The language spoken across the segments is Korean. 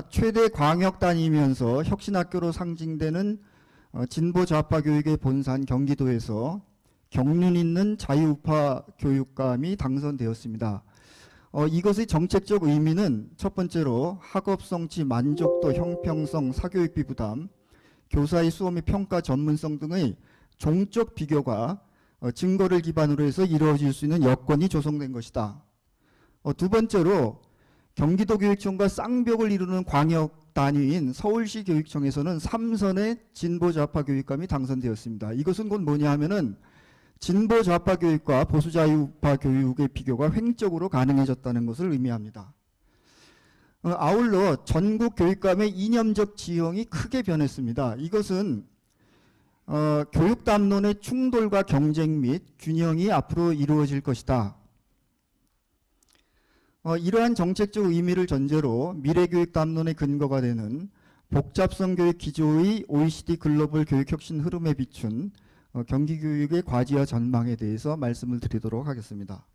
최대 광역 단위면서 혁신학교로 상징되는 진보 좌파 교육의 본산 경기도에서 경륜 있는 자유우파 교육감이 당선되었습니다. 이것의 정책적 의미는 첫 번째로 학업 성취, 만족도, 형평성, 사교육비 부담, 교사의 수업 및 평가 전문성 등의 종적 비교가 증거를 기반으로 해서 이루어질 수 있는 여건이 조성된 것이다. 두 번째로 경기도교육청과 쌍벽을 이루는 광역 단위인 서울시 교육청에서는 3선의 진보 좌파 교육감이 당선되었습니다. 이것은 곧 뭐냐 하면은 진보 좌파 교육과 보수 자유파 교육의 비교가 횡적으로 가능해졌다는 것을 의미합니다. 아울러 전국 교육감의 이념적 지형이 크게 변했습니다. 이것은 교육 담론의 충돌과 경쟁 및 균형이 앞으로 이루어질 것이다. 이러한 정책적 의미를 전제로 미래교육 담론의 근거가 되는 복잡성 교육 기조의 OECD 글로벌 교육 혁신 흐름에 비춘 경기교육의 과제와 전망에 대해서 말씀을 드리도록 하겠습니다.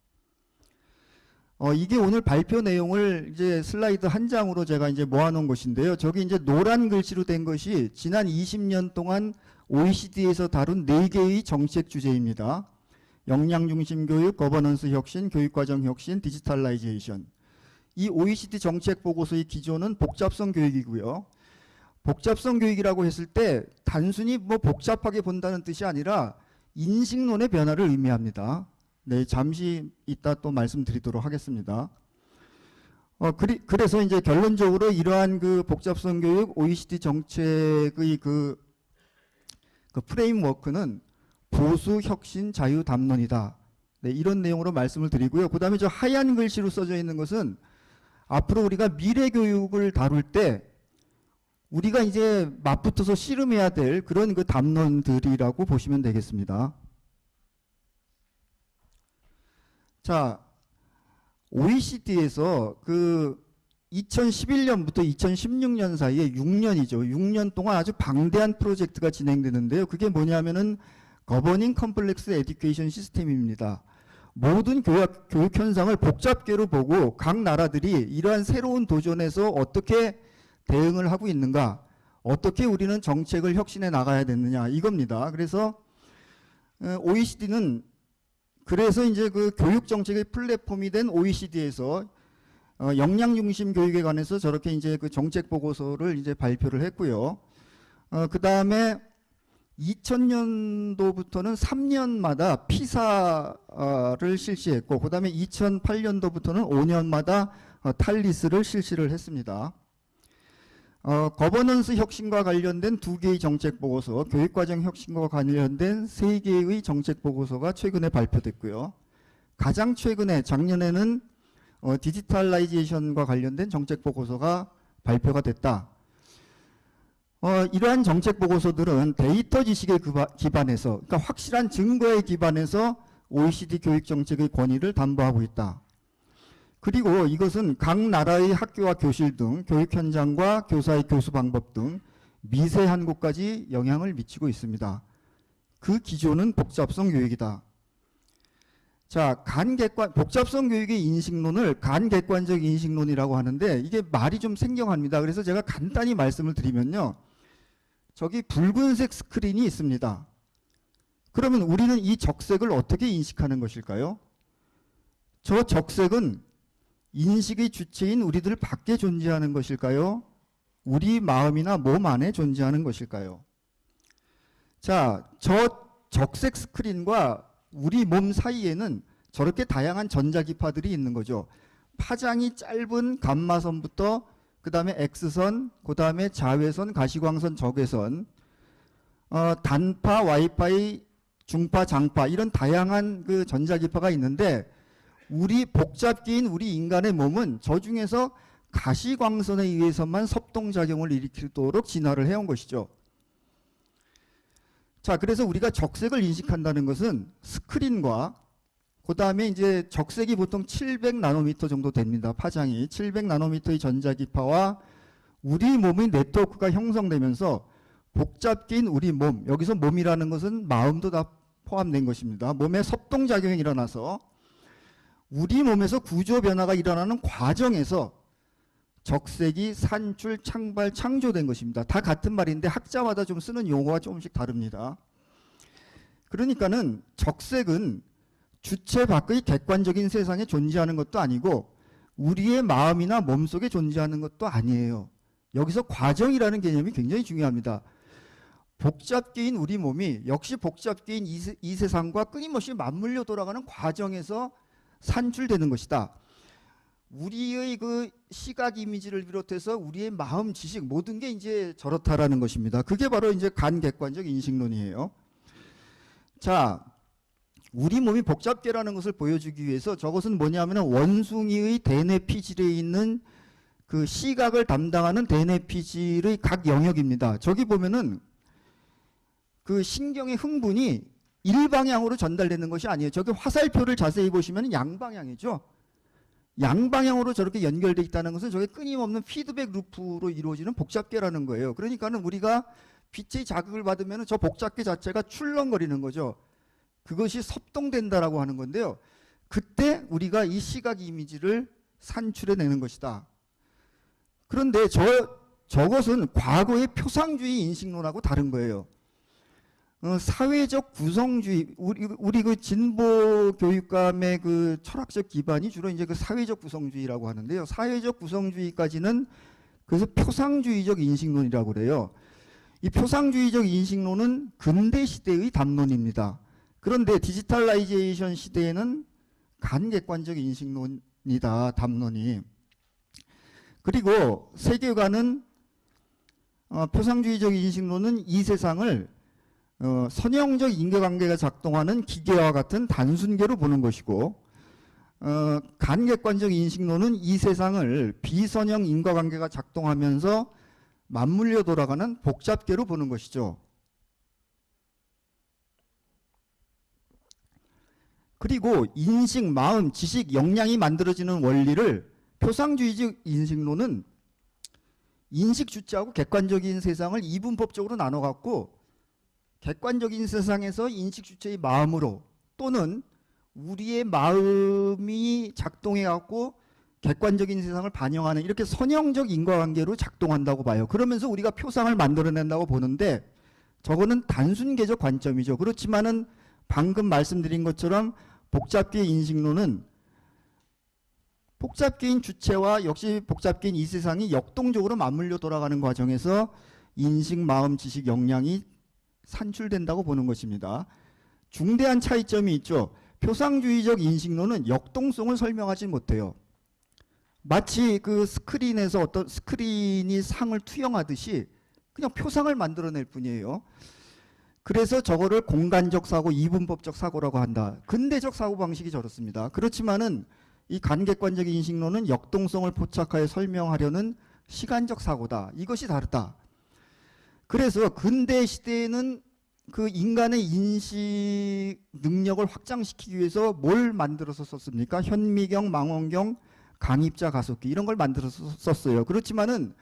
이게 오늘 발표 내용을 이제 슬라이드 한 장으로 제가 이제 모아놓은 것인데요. 저기 이제 노란 글씨로 된 것이 지난 20년 동안 OECD에서 다룬 4개의 정책 주제입니다. 역량 중심 교육, 거버넌스 혁신, 교육과정 혁신, 디지털라이제이션. 이 OECD 정책 보고서의 기조는 복잡성 교육이고요. 복잡성 교육이라고 했을 때 단순히 뭐 복잡하게 본다는 뜻이 아니라 인식론의 변화를 의미합니다. 네, 잠시 이따 또 말씀드리도록 하겠습니다. 그래서 이제 결론적으로 이러한 그 복잡성 교육 OECD 정책의 그 프레임워크는 보수 혁신 자유 담론이다. 네, 이런 내용으로 말씀을 드리고요. 그 다음에 저 하얀 글씨로 써져 있는 것은 앞으로 우리가 미래 교육을 다룰 때 우리가 이제 맞붙어서 씨름해야 될 그런 그 담론들이라고 보시면 되겠습니다. 자, OECD에서 그 2011년부터 2016년 사이에 6년이죠. 6년 동안 아주 방대한 프로젝트가 진행되는데요. 그게 뭐냐면은 거버닝 컴플렉스 에듀케이션 시스템입니다. 모든 교육 현상을 복잡계로 보고 각 나라들이 이러한 새로운 도전에서 어떻게 대응을 하고 있는가, 어떻게 우리는 정책을 혁신해 나가야 되느냐 이겁니다. 그래서 OECD는 그래서 이제 그 교육 정책의 플랫폼이 된 OECD에서 역량 중심 교육에 관해서 저렇게 이제 그 정책 보고서를 이제 발표를 했고요. 그 다음에 2000년도부터는 3년마다 피사를 실시했고, 그 다음에 2008년도부터는 5년마다 탈리스를 실시를 했습니다. 거버넌스 혁신과 관련된 2개의 정책 보고서, 교육과정 혁신과 관련된 3개의 정책 보고서가 최근에 발표됐고요. 가장 최근에 작년에는 디지털라이제이션과 관련된 정책 보고서가 발표가 됐다. 이러한 정책 보고서들은 데이터 지식에 기반해서, 그러니까 확실한 증거에 기반해서 OECD 교육 정책의 권위를 담보하고 있다. 그리고 이것은 각 나라의 학교와 교실 등 교육 현장과 교사의 교수 방법 등 미세한 곳까지 영향을 미치고 있습니다. 그 기조는 복잡성 교육이다. 자, 복잡성 교육의 인식론을 간객관적 인식론이라고 하는데 이게 말이 좀 생경합니다. 그래서 제가 간단히 말씀을 드리면요. 저기 붉은색 스크린이 있습니다. 그러면 우리는 이 적색을 어떻게 인식하는 것일까요? 저 적색은 인식의 주체인 우리들 밖에 존재하는 것일까요? 우리 마음이나 몸 안에 존재하는 것일까요? 자, 저 적색 스크린과 우리 몸 사이에는 저렇게 다양한 전자기파들이 있는 거죠. 파장이 짧은 감마선부터 그 다음에 X선, 그 다음에 자외선, 가시광선, 적외선, 단파, 와이파이, 중파, 장파 이런 다양한 그 전자기파가 있는데 우리 복잡기인 우리 인간의 몸은 저 중에서 가시광선에 의해서만 섭동작용을 일으키도록 진화를 해온 것이죠. 자, 그래서 우리가 적색을 인식한다는 것은 스크린과 그 다음에 이제 적색이 보통 700나노미터 정도 됩니다. 파장이 700나노미터의 전자기파와 우리 몸의 네트워크가 형성되면서 복잡기인 우리 몸, 여기서 몸이라는 것은 마음도 다 포함된 것입니다. 몸에 섭동작용이 일어나서 우리 몸에서 구조 변화가 일어나는 과정에서 적색이 산출, 창발, 창조된 것입니다. 다 같은 말인데 학자마다 좀 쓰는 용어가 조금씩 다릅니다. 그러니까는 적색은 주체 밖의 객관적인 세상에 존재하는 것도 아니고 우리의 마음이나 몸속에 존재하는 것도 아니에요. 여기서 과정이라는 개념이 굉장히 중요합니다. 복잡계인 우리 몸이 역시 복잡계인 이 세상과 끊임없이 맞물려 돌아가는 과정에서 산출되는 것이다. 우리의 그 시각 이미지를 비롯해서 우리의 마음, 지식 모든 게 이제 저렇다라는 것입니다. 그게 바로 이제 간객관적 인식론이에요. 자, 우리 몸이 복잡계라는 것을 보여주기 위해서 저것은 뭐냐면은 원숭이의 대뇌피질에 있는 그 시각을 담당하는 대뇌피질의 각 영역입니다. 저기 보면은 그 신경의 흥분이 일방향으로 전달되는 것이 아니에요. 저기 화살표를 자세히 보시면 양방향이죠. 양방향으로 저렇게 연결되어 있다는 것은 저게 끊임없는 피드백 루프로 이루어지는 복잡계라는 거예요. 그러니까는 우리가 빛의 자극을 받으면 저 복잡계 자체가 출렁거리는 거죠. 그것이 섭동된다라고 하는 건데요. 그때 우리가 이 시각 이미지를 산출해내는 것이다. 그런데 저것은 과거의 표상주의 인식론하고 다른 거예요. 사회적 구성주의, 우리 그 진보 교육감의 그 철학적 기반이 주로 이제 그 사회적 구성주의라고 하는데요. 사회적 구성주의까지는 그래서 표상주의적 인식론이라고 그래요. 이 표상주의적 인식론은 근대 시대의 담론입니다. 그런데 디지털라이제이션 시대에는 간객관적 인식론이다, 담론이. 그리고 세계관은 표상주의적 인식론은 이 세상을 선형적 인과관계가 작동하는 기계와 같은 단순계로 보는 것이고 간객관적 인식론은 이 세상을 비선형 인과관계가 작동하면서 맞물려 돌아가는 복잡계로 보는 것이죠. 그리고 인식, 마음, 지식, 역량이 만들어지는 원리를 표상주의적 인식론은 인식 주체하고 객관적인 세상을 이분법적으로 나눠갖고 객관적인 세상에서 인식 주체의 마음으로 또는 우리의 마음이 작동해갖고 객관적인 세상을 반영하는 이렇게 선형적 인과관계로 작동한다고 봐요. 그러면서 우리가 표상을 만들어낸다고 보는데 저거는 단순계적 관점이죠. 그렇지만은 방금 말씀드린 것처럼 복잡계 인식론은 복잡계인 주체와 역시 복잡계인 이 세상이 역동적으로 맞물려 돌아가는 과정에서 인식, 마음, 지식, 역량이 산출된다고 보는 것입니다. 중대한 차이점이 있죠. 표상주의적 인식론은 역동성을 설명하지 못해요. 마치 그 스크린에서 어떤 스크린이 상을 투영하듯이 그냥 표상을 만들어낼 뿐이에요. 그래서 저거를 공간적 사고, 이분법적 사고라고 한다. 근대적 사고방식이 저렇습니다. 그렇지만은 이 간객관적 인식론은 역동성을 포착하여 설명하려는 시간적 사고다. 이것이 다르다. 그래서 근대 시대에는 그 인간의 인식 능력을 확장시키기 위해서 뭘 만들어서 썼습니까? 현미경, 망원경, 강입자 가속기 이런 걸 만들어서 썼어요. 그렇지만은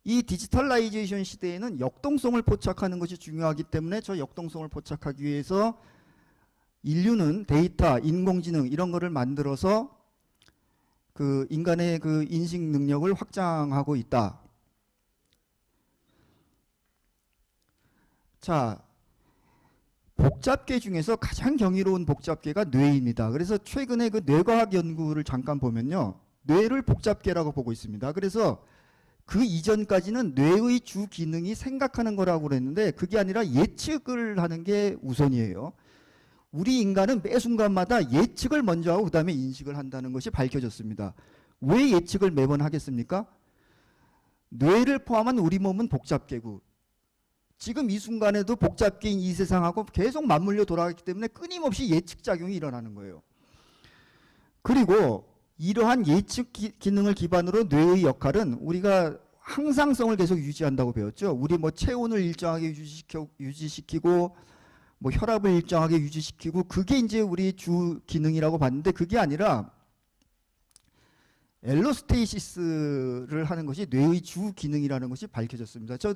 이 디지털라이제이션 시대에는 역동성을 포착하는 것이 중요하기 때문에 저 역동성을 포착하기 위해서 인류는 데이터, 인공지능 이런 거를 만들어서 그 인간의 그 인식 능력을 확장하고 있다. 자, 복잡계 중에서 가장 경이로운 복잡계가 뇌입니다. 그래서 최근에 그 뇌과학 연구를 잠깐 보면요. 뇌를 복잡계라고 보고 있습니다. 그래서 그 이전까지는 뇌의 주 기능이 생각하는 거라고 그랬는데 그게 아니라 예측을 하는 게 우선이에요. 우리 인간은 매 순간마다 예측을 먼저 하고 그 다음에 인식을 한다는 것이 밝혀졌습니다. 왜 예측을 매번 하겠습니까? 뇌를 포함한 우리 몸은 복잡계고 지금 이 순간에도 복잡계인 이 세상하고 계속 맞물려 돌아가기 때문에 끊임없이 예측작용이 일어나는 거예요. 그리고 이러한 예측 기능을 기반으로 뇌의 역할은 우리가 항상성을 계속 유지한다고 배웠죠. 우리 뭐 체온을 일정하게 유지시키고 뭐 혈압을 일정하게 유지시키고 그게 이제 우리 주 기능이라고 봤는데 그게 아니라 엘로스테이시스를 하는 것이 뇌의 주 기능이라는 것이 밝혀졌습니다. 저